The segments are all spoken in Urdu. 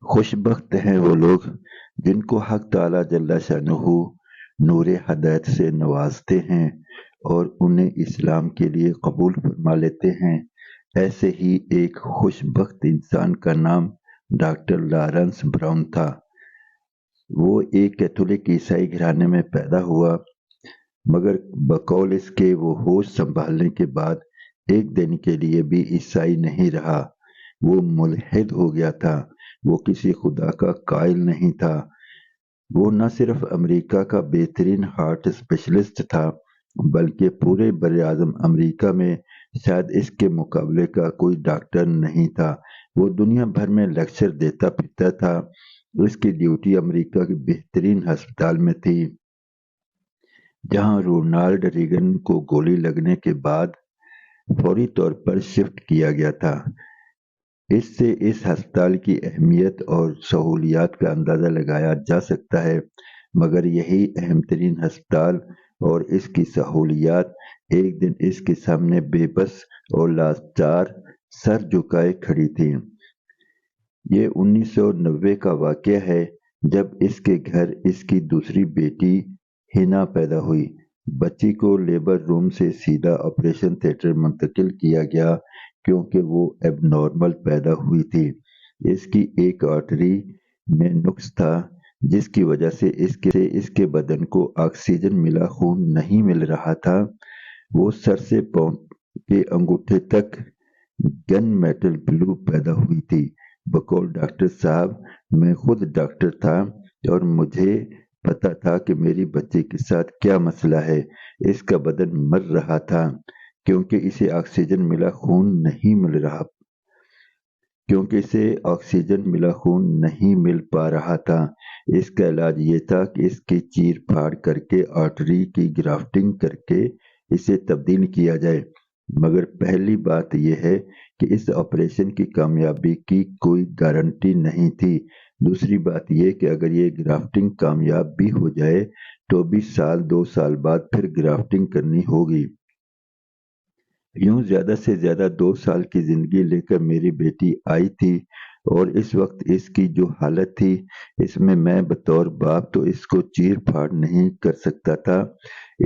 خوش بخت ہیں وہ لوگ جن کو حق تعالی جل شانہ نور ہدایت سے نوازتے ہیں اور انہیں اسلام کے لیے قبول فرما لیتے ہیں۔ ایسے ہی ایک خوش بخت انسان کا نام ڈاکٹر لارنس براؤن تھا۔ وہ ایک کیتھولک عیسائی گھرانے میں پیدا ہوا، مگر بقول اس کے وہ ہوش سنبھالنے کے بعد ایک دن کے لیے بھی عیسائی نہیں رہا۔ وہ ملحد ہو گیا تھا۔ وہ کسی خدا کا قائل نہیں تھا۔ وہ نہ صرف امریکہ کا بہترین ہارٹ اسپیشلسٹ تھا بلکہ پورے براعظم امریکہ میں شاید اس کے مقابلے کا کوئی ڈاکٹر نہیں تھا۔ وہ دنیا بھر میں لیکچر دیتا پھرتا تھا۔ اس کی ڈیوٹی امریکہ کے بہترین ہسپتال میں تھی، جہاں رونالڈ ریگن کو گولی لگنے کے بعد فوری طور پر شفٹ کیا گیا تھا۔ اس سے اس ہسپتال کی اہمیت اور سہولیات کا اندازہ لگایا جا سکتا ہے، مگر یہی اہم ترین ہسپتال اور اس کی سہولیات ایک دن اس کے سامنے بے بس اور لاچار سر جھکائے کھڑی تھیں۔ یہ 1990 کا واقعہ ہے، جب اس کے گھر اس کی دوسری بیٹی ہینا پیدا ہوئی۔ بچی کو لیبر روم سے سیدھا آپریشن تھیٹر منتقل کیا گیا کیونکہ وہ ایب نارمل پیدا ہوئی تھی۔ اس کی ایک آرٹری میں نقص تھا، جس کی وجہ سے اس کے بدن کو آکسیجن ملا خون نہیں مل رہا تھا۔ وہ سر سے پاؤں کے انگوٹھے تک گن میٹل بلو پیدا ہوئی تھی۔ بقول ڈاکٹر صاحب، میں خود ڈاکٹر تھا اور مجھے پتا تھا کہ میری بچی کے ساتھ کیا مسئلہ ہے۔ اس کا بدن مر رہا تھا کیونکہ اسے آکسیجن ملا خون نہیں مل پا رہا تھا۔ اس کا علاج یہ تھا کہ اس کی چیر پھاڑ کر کے آرٹری کی گرافٹنگ کر کے اسے تبدیل کیا جائے، مگر پہلی بات یہ ہے کہ اس آپریشن کی کامیابی کی کوئی گارنٹی نہیں تھی۔ دوسری بات یہ کہ اگر یہ گرافٹنگ کامیاب بھی ہو جائے تو بھی 2 سال بعد پھر گرافٹنگ کرنی ہوگی۔ یوں زیادہ سے زیادہ 2 سال کی زندگی لے کر میری بیٹی آئی تھی، اور اس وقت اس کی جو حالت تھی، اس میں بطور باپ تو اس کو چیر پھاڑ نہیں کر سکتا تھا۔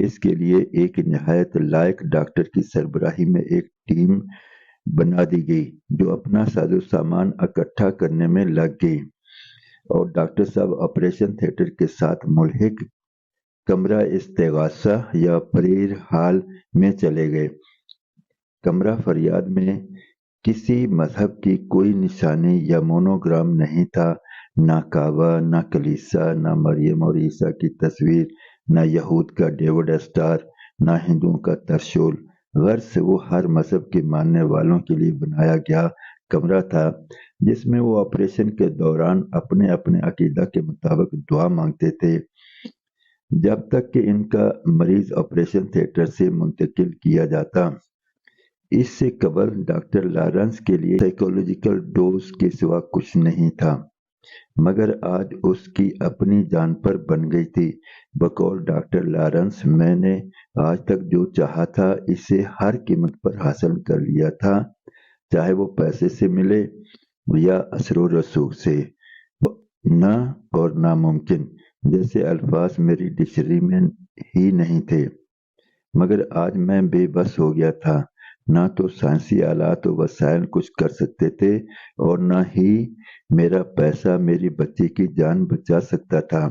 اس کے لیے ایک نہایت لائق ڈاکٹر کی سربراہی میں ایک ٹیم بنا دی گئی جو اپنا ساز و سامان اکٹھا کرنے میں لگ گئی، اور ڈاکٹر صاحب آپریشن تھیٹر کے ساتھ ملحق کمرہ استغاثہ یا پریر ہال میں چلے گئے۔ کمرہ فریاد میں کسی مذہب کی کوئی نشانی یا مونوگرام نہیں تھا، نہ کعبہ، نہ کلیسا، نہ مریم اور عیسیٰ کی تصویر، نہ یہود کا ڈیوڈ اسٹار، نہ ہندوؤں کا ترشول۔ غرض سے وہ ہر مذہب کے ماننے والوں کے لیے بنایا گیا کمرہ تھا، جس میں وہ آپریشن کے دوران اپنے اپنے عقیدہ کے مطابق دعا مانگتے تھے، جب تک کہ ان کا مریض آپریشن تھیٹر سے منتقل کیا جاتا۔ اس سے قبل ڈاکٹر لارنس کے لیے سائیکولوجیکل ڈوز کے سوا کچھ نہیں تھا، مگر آج اس کی اپنی جان پر بن گئی تھی۔ بقول ڈاکٹر لارنس، میں نے آج تک جو چاہا تھا اسے ہر قیمت پر حاصل کر لیا تھا، چاہے وہ پیسے سے ملے یا اثر و رسوخ سے۔ نہ اور ناممکن جیسے الفاظ میری ڈکشنری میں ہی نہیں تھے، مگر آج میں بے بس ہو گیا تھا۔ نہ تو سائنسی آلات و وسائل کچھ کر سکتے تھے اور نہ ہی میرا پیسہ میری بچی کی جان بچا سکتا تھا۔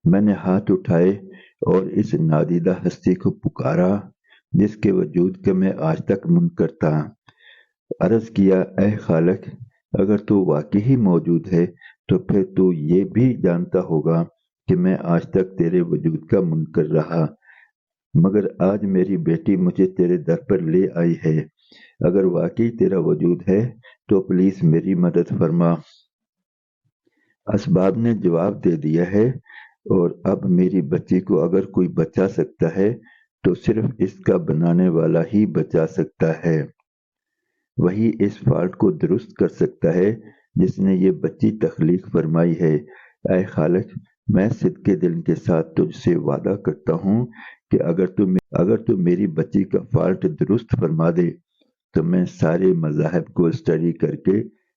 میں نے ہاتھ اٹھائے اور اس نادیدہ ہستی کو پکارا جس کے وجود کا میں آج تک منکر تھا۔ عرض کیا، اے خالق، اگر تو واقعی موجود ہے تو پھر تو یہ بھی جانتا ہوگا کہ میں آج تک تیرے وجود کا منکر رہا، مگر آج میری بیٹی مجھے تیرے در پر لے آئی ہے۔ اگر واقعی تیرا وجود ہے تو پلیز میری مدد فرما۔ اسباب نے جواب دے دیا ہے، اور اب میری بچی کو اگر کوئی بچا سکتا ہے تو صرف اس کا بنانے والا ہی بچا سکتا ہے۔ وہی اس فالٹ کو درست کر سکتا ہے جس نے یہ بچی تخلیق فرمائی ہے۔ اے خالق، میں صدقے دل کے ساتھ تجھ سے وعدہ کرتا ہوں کہ اگر تو میری بچی کا فالٹ درست فرما دے تو میں سارے مذاہب کو اسٹڈی کر کے